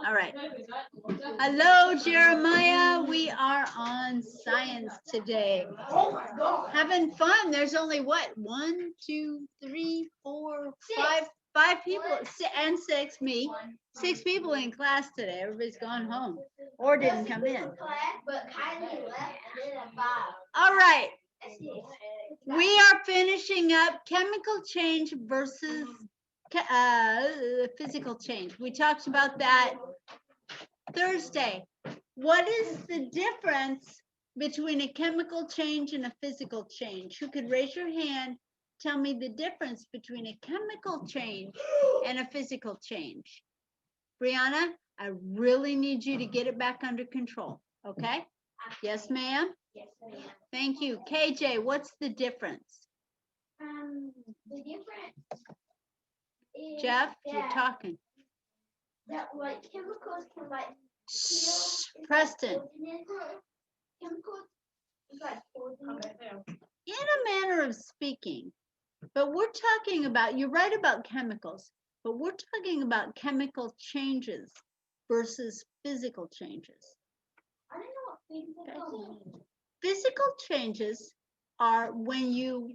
All right. Hello, Jeremiah. We are on science today. Having fun. There's only what? 1, 2, 3, 4, 5 people and 6, me. 6 people in class today. Everybody's gone home or didn't come in. All right. We are finishing up chemical change versus physical change. We talked about that Thursday. What is the difference between a chemical change and a physical change? Who could raise your hand? Tell me the difference between a chemical change and a physical change. Brianna, I really need you to get it back under control, okay? Yes, ma'am? Yes, ma'am. Thank you. KJ, what's the difference? The difference is Jeff, you're talking. that like chemicals can like Shh, Preston. Chemicals is like In a manner of speaking, but we're talking about, you're right about chemicals, but we're talking about chemical changes versus physical changes. I don't know what physical means. Physical changes are when you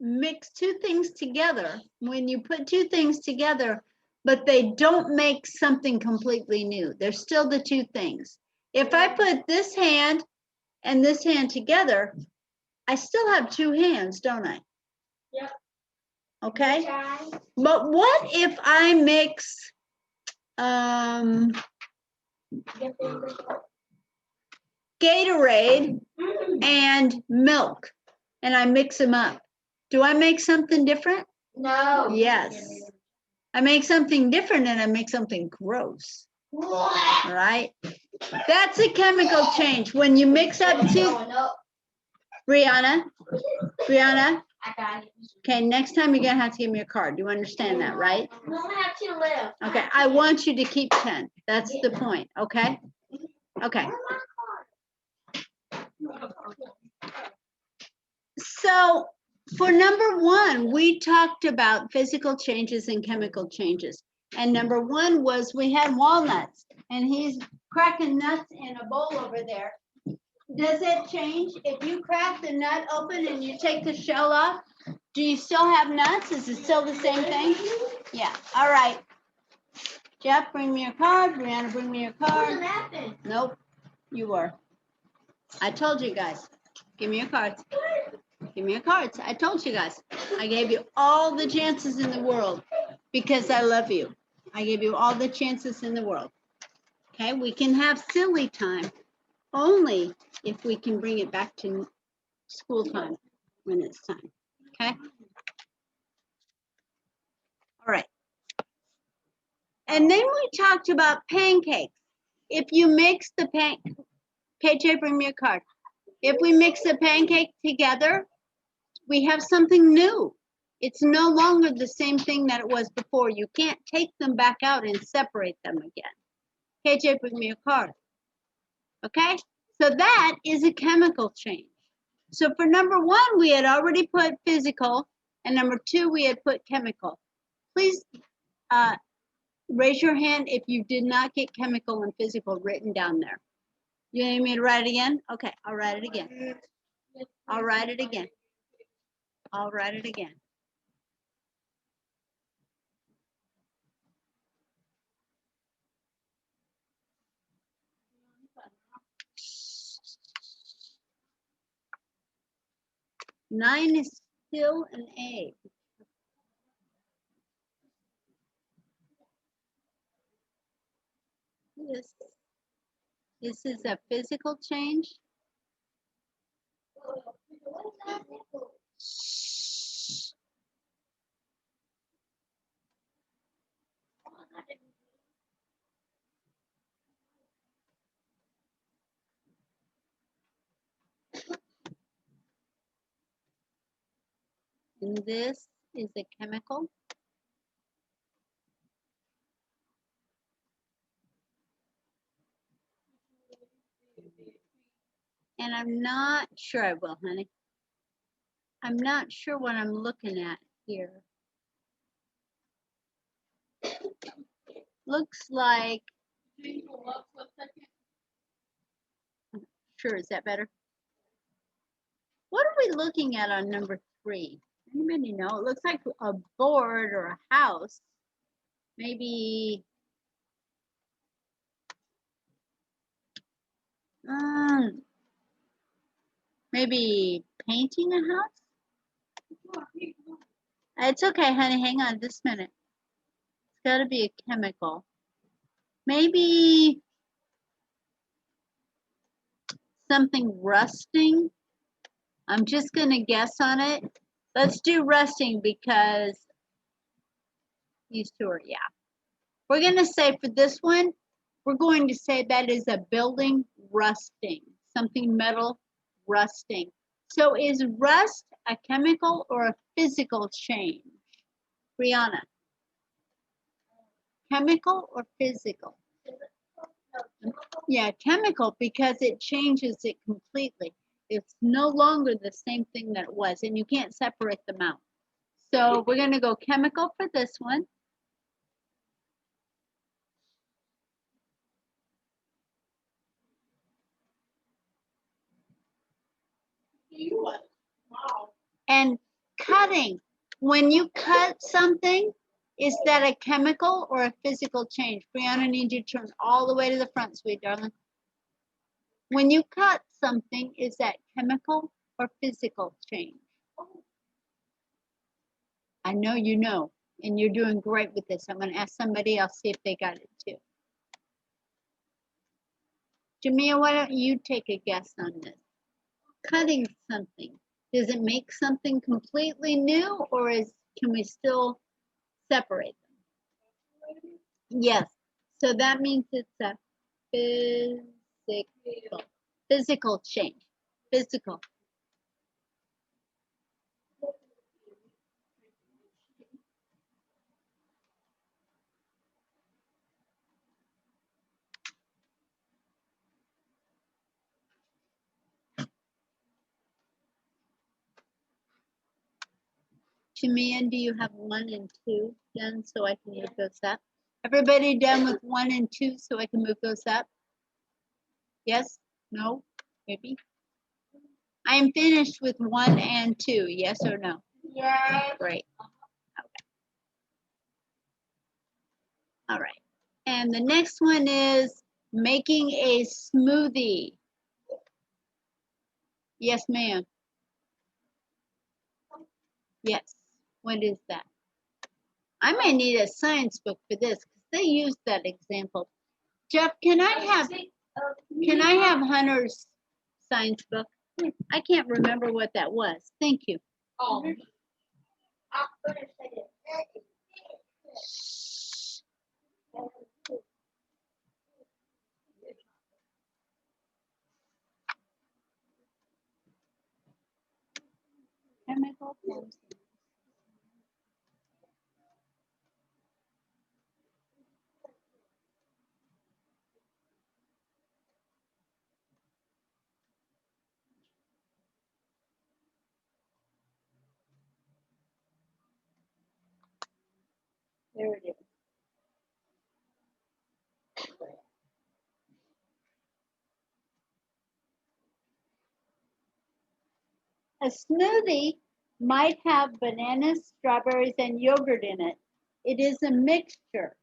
mix two things together, when you put two things together, but they don't make something completely new. They're still the two things. If I put this hand and this hand together, I still have two hands, don't I? Yep. Okay. But what if I mix Gatorade and milk and I mix them up? Do I make something different? No. Yes. I make something different and I make something gross. Right? That's a chemical change. When you mix up two. Brianna? I got it. Okay, next time you're going to have to give me a card. You understand that, right? We only have 2 left. Okay, I want you to keep 10. That's the point, okay? Okay. So for number 1, we talked about physical changes and chemical changes. And number 1 was we had walnuts, and he's cracking nuts in a bowl over there. Does it change if you crack the nut open and you take the shell off? Do you still have nuts? Is it still the same thing? Yeah. All right. Jeff, bring me your card. Brianna, bring me your card. Nope. You were. I told you guys. Give me your cards. Give me your cards. I told you guys. I gave you all the chances in the world because I love you. I gave you all the chances in the world. Okay, we can have silly time only if we can bring it back to school time when it's time. Okay? All right. And then we talked about pancakes. If you mix the KJ, bring me a card. If we mix the pancake together, we have something new. It's no longer the same thing that it was before. You can't take them back out and separate them again. KJ, bring me a card. Okay? So that is a chemical change. So for number 1, we had already put physical, and number 2, we had put chemical. Please raise your hand if you did not get chemical and physical written down there. You need me to write it again? Okay, I'll write it again. I'll write it again. I'll write it again. Nine is still an A. This is a physical change. And this is a chemical. And I'm not sure I will, honey. I'm not sure what I'm looking at here. Looks like Sure, is that better? What are we looking at on number 3? Anybody know? It looks like a board or a house. Maybe maybe painting a house? It's okay, honey. Hang on just a minute. It's got to be a chemical. Maybe something rusting. I'm just going to guess on it. Let's do rusting because these two are, yeah. We're going to say for this one, we're going to say that is a building rusting, something metal rusting. So is rust a chemical or a physical change? Brianna, chemical or physical? Yeah, chemical because it changes it completely. It's no longer the same thing that it was, and you can't separate them out. So we're going to go chemical for this one. And cutting. When you cut something, is that a chemical or a physical change? Brianna, I need you to turn all the way to the front, sweet darling. When you cut something, is that chemical or physical change? I know you know, and you're doing great with this. I'm going to ask somebody else, see if they got it too. Jamia, why don't you take a guess on this? Cutting something, does it make something completely new, or can we still separate them? Yes. So that means it's a physical change. Physical. Jamia, do you have 1 and 2 done so I can move those up? Everybody done with 1 and 2 so I can move those up? Yes? No? Maybe? I am finished with 1 and 2. Yes or no? Yes. Great. Okay. All right. And the next one is making a smoothie. Yes, ma'am. Yes. What is that? I may need a science book for this because they use that example. Jeff, can I have Hunter's science book? I can't remember what that was. Thank you. Oh. Chemical forms. There it is. A smoothie might have bananas, strawberries, and yogurt in it. It is a mixture.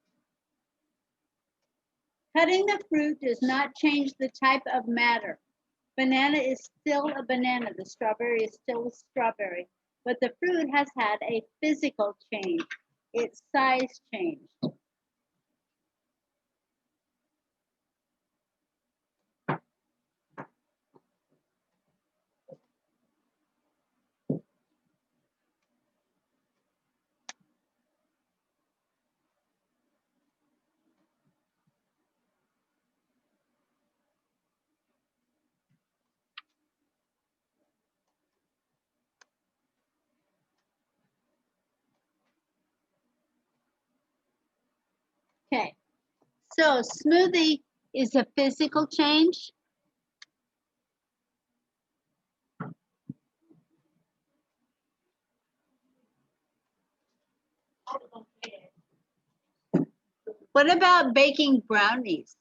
Cutting the fruit does not change the type of matter. Banana is still a banana. The strawberry is still a strawberry. But the fruit has had a physical change. Its size changed. Okay, so smoothie is a physical change. What about baking brownies?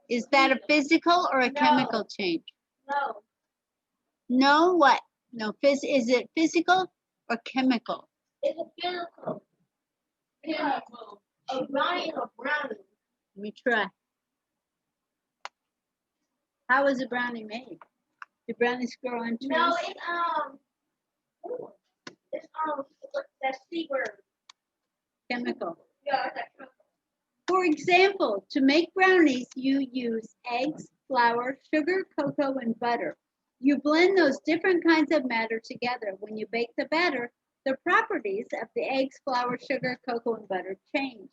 Is that a physical or a No. chemical change? No. No, what? No, is it physical or chemical? It's a physical. Chemical. A brownie or brownie. Let me try. How is a brownie made? Do brownies grow on trees? No, it's that C word. Chemical. Yeah, it's that chemical. For example, to make brownies, you use eggs, flour, sugar, cocoa, and butter. You blend those different kinds of matter together. When you bake the batter, the properties of the eggs, flour, sugar, cocoa, and butter change.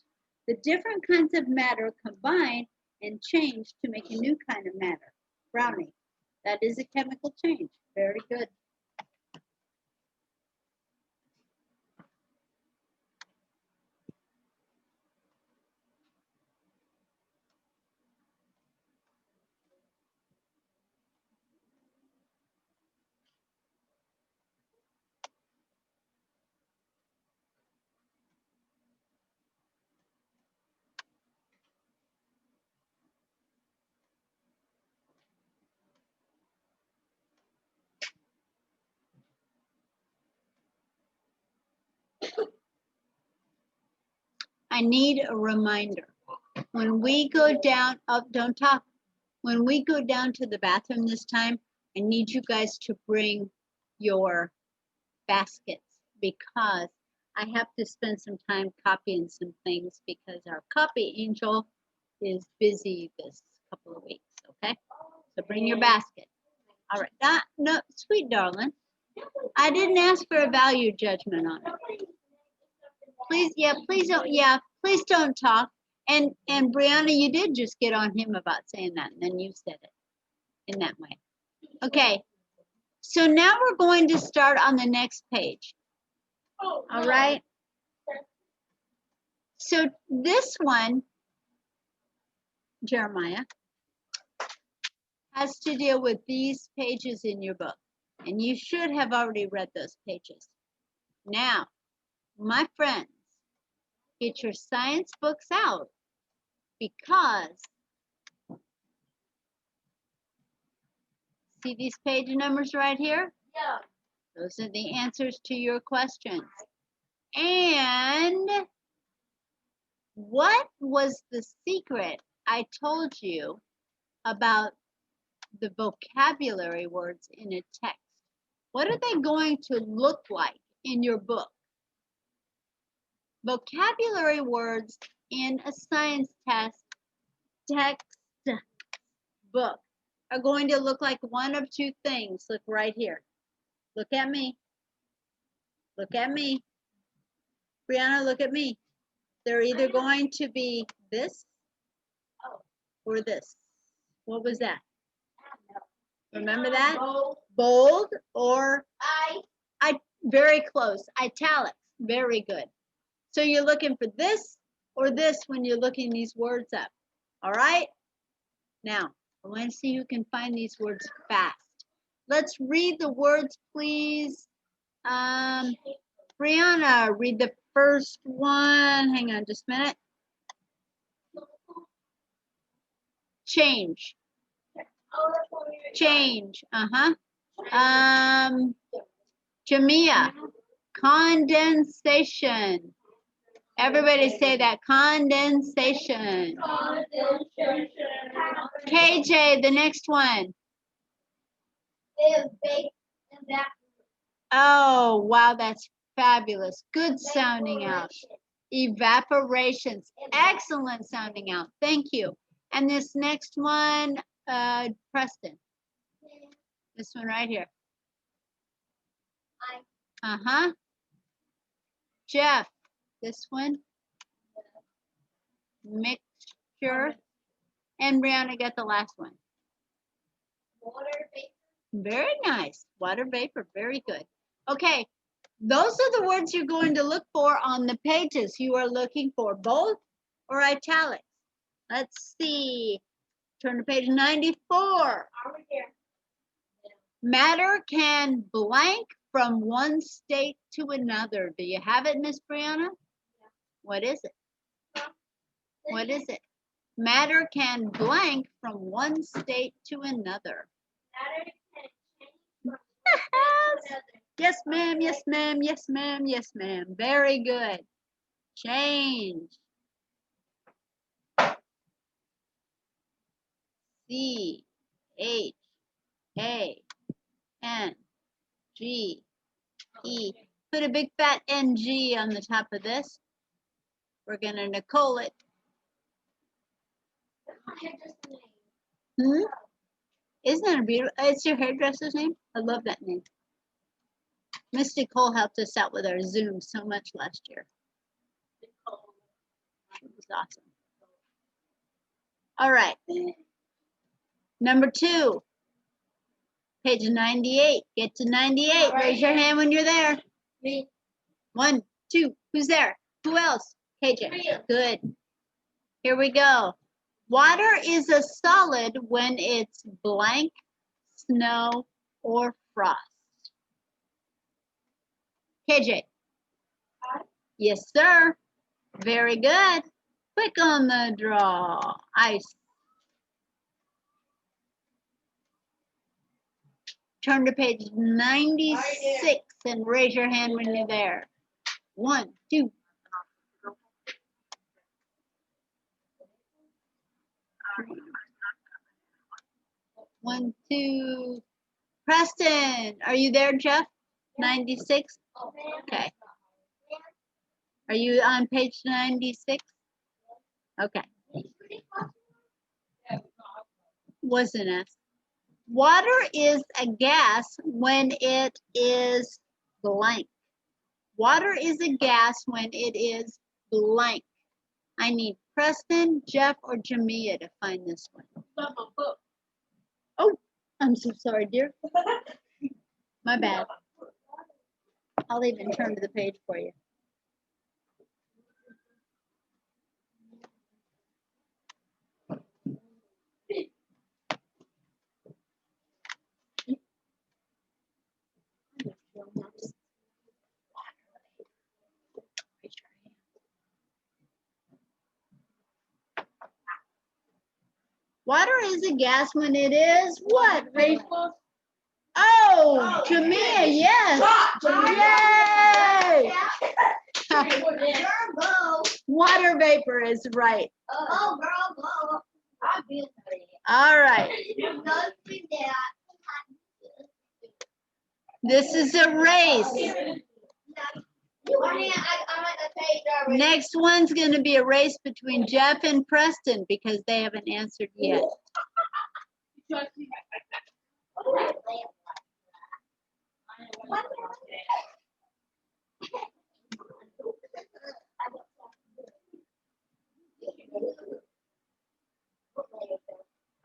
The different kinds of matter combine and change to make a new kind of matter, brownie. That is a chemical change. Very good. I need a reminder. When we go down, don't talk. When we go down to the bathroom this time, I need you guys to bring your baskets because I have to spend some time copying some things because our copy angel is busy this couple of weeks, okay? So bring your basket. All right, no, sweet darling. I didn't ask for a value judgment on it. Please, please don't talk. And Brianna, you did just get on him about saying that, and then you said it in that way. Okay, so now we're going to start on the next page. All right. So this one, Jeremiah, has to deal with these pages in your book. And you should have already read those pages. Now, my friends, get your science books out because, see these page numbers right here? Yeah. Those are the answers to your questions. And what was the secret I told you about the vocabulary words in a text? What are they going to look like in your book? Vocabulary words in a science text book are going to look like one of two things. Look right here. Look at me. Look at me. Brianna, look at me. They're either going to be this or this. What was that? Remember that? Bold or very close. Italics. Very good. So you're looking for this or this when you're looking these words up. All right? Now, I want to see who can find these words fast. Let's read the words, please. Brianna, read the first one. Hang on just a minute. Change. Change. Jamia, condensation. Everybody say that, condensation. KJ, the next one. Oh, wow, that's fabulous. Good sounding out. Evaporations. Excellent sounding out. Thank you. And this next one, Preston. This one right here. Jeff, this one. Mixture. And Brianna got the last one. Water vapor. Very nice. Water vapor. Very good. Okay. Those are the words you're going to look for on the pages. You are looking for bold or italics. Let's see. Turn to page 94. Matter can blank from one state to another. Do you have it, Miss Brianna? Yeah. What is it? What is it? Matter can blank from one state to another. Matter can change from one state to another. Yes, ma'am. Yes, ma'am. Yes, ma'am. Yes, ma'am. Very good. Change. C H A N G E. Put a big fat NG on the top of this. We're gonna Nicole it. My hairdresser's name. Hmm? Isn't that a beautiful? It's your hairdresser's name? I love that name. Miss Nicole helped us out with our Zoom so much last year. It was awesome. All right. Number 2. Page 98. Get to 98. Raise your hand when you're there. Me. 1, 2. Who's there? Who else? KJ. Maria. Good. Here we go. Water is a solid when it's blank, snow, or frost. KJ. Yes, sir. Very good. Quick on the draw. Ice. Turn to page 96 and raise your hand when you're there. 1, 2. 1, 2. Preston, are you there, Jeff? 96? Okay. Are you on page 96? Okay. Wasn't it? Water is a gas when it is blank. Water is a gas when it is blank. I need Preston, Jeff, or Jamia to find this one. Oh, I'm so sorry, dear. My bad. I'll even turn to the page for you. Water is a gas when it is what? Oh, Jamia, yes. Yay! Water vapor is right. Oh, girl, go. I've been there. All right. Don't do that. This is a race. I'm at the page already. Next one's going to be a race between Jeff and Preston because they haven't answered yet.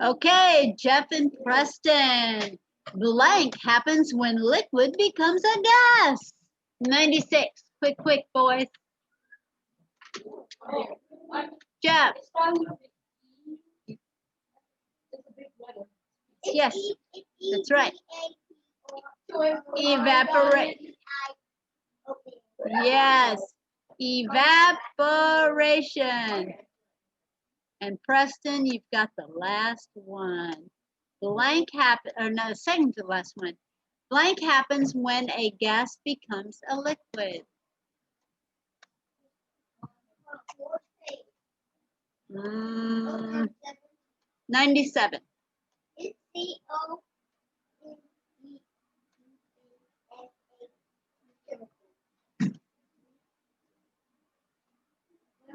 Okay, Jeff and Preston. Blank happens when liquid becomes a gas. 96. Quick, quick, boys. Jeff. Yes, that's right. Evaporate. Yes, evaporation. And Preston, you've got the last one. Blank happen, or no, second to the last one. Blank happens when a gas becomes a liquid. 97.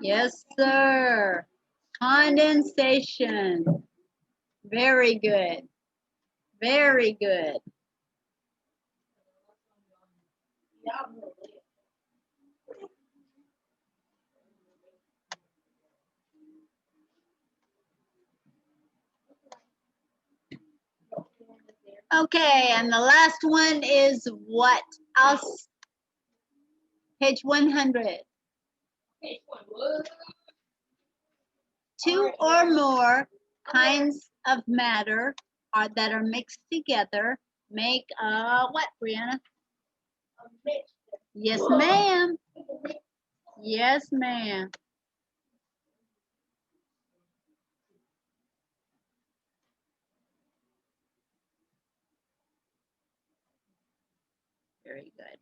Yes, sir. Condensation. Very good. Very good. Okay, and the last one is what? Page 100. Two or more kinds of matter that are mixed together make a what, Brianna? Yes, ma'am. Yes, ma'am. Very good.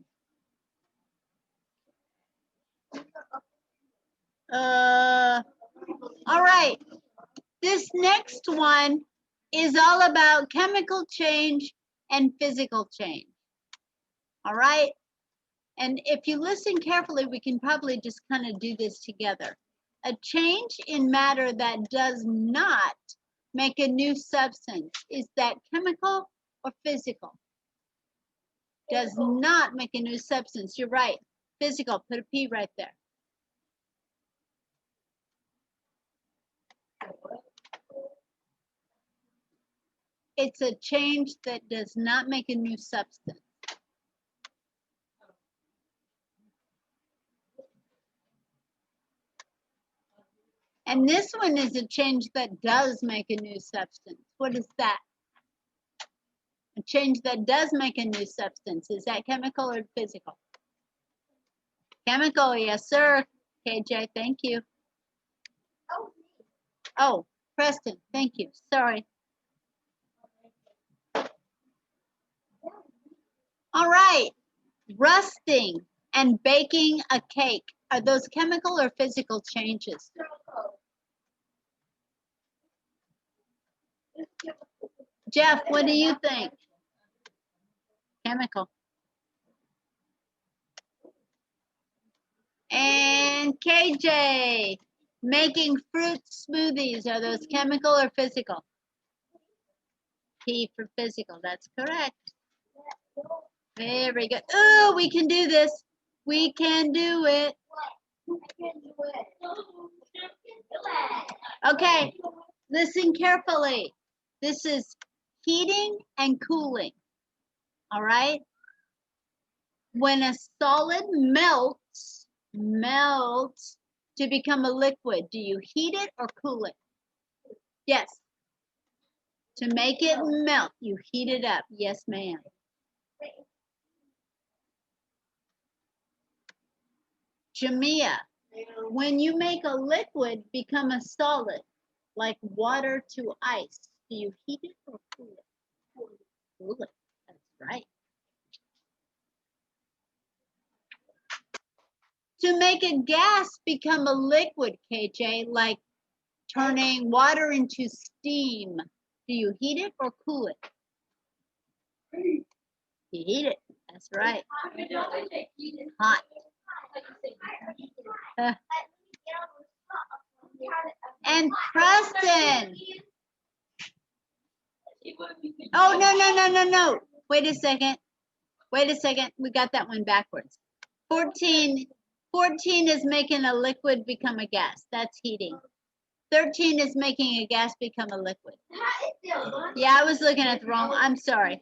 All right. This next one is all about chemical change and physical change. All right. And if you listen carefully, we can probably just kind of do this together. A change in matter that does not make a new substance, is that chemical or physical? Does not make a new substance. You're right. Physical. Put a P right there. It's a change that does not make a new substance. And this one is a change that does make a new substance. What is that? A change that does make a new substance. Is that chemical or physical? Chemical, yes, sir. KJ, thank you. Oh, Preston, thank you. Sorry. All right. Rusting and baking a cake. Are those chemical or physical changes? Jeff, what do you think? Chemical. And KJ, making fruit smoothies. Are those chemical or physical? P for physical. That's correct. Very good. Oh, we can do this. We can do it. Okay, listen carefully. This is heating and cooling. All right? When a solid melts to become a liquid, do you heat it or cool it? Yes. To make it melt, you heat it up. Yes, ma'am. Jamia, when you make a liquid become a solid, like water to ice, do you heat it or cool it? Cool it. That's right. To make a gas become a liquid, KJ, like turning water into steam, do you heat it or cool it? You heat it. That's right. Hot. And Preston. Oh, no. Wait a second. We got that one backwards. 14 is making a liquid become a gas. That's heating. 13 is making a gas become a liquid. Yeah, I was looking at the wrong. I'm sorry.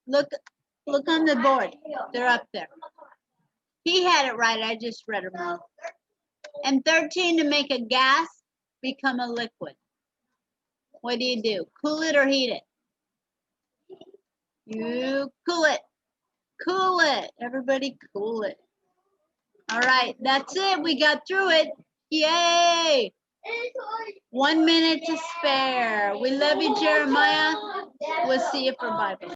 Look on the board. They're up there. He had it right. I just read it wrong. And 13 to make a gas become a liquid. What do? Cool it or heat it? You cool it. Cool it. Everybody cool it. All right, that's it. We got through it. Yay! 1 minute to spare. We love you, Jeremiah. We'll see you for Bible.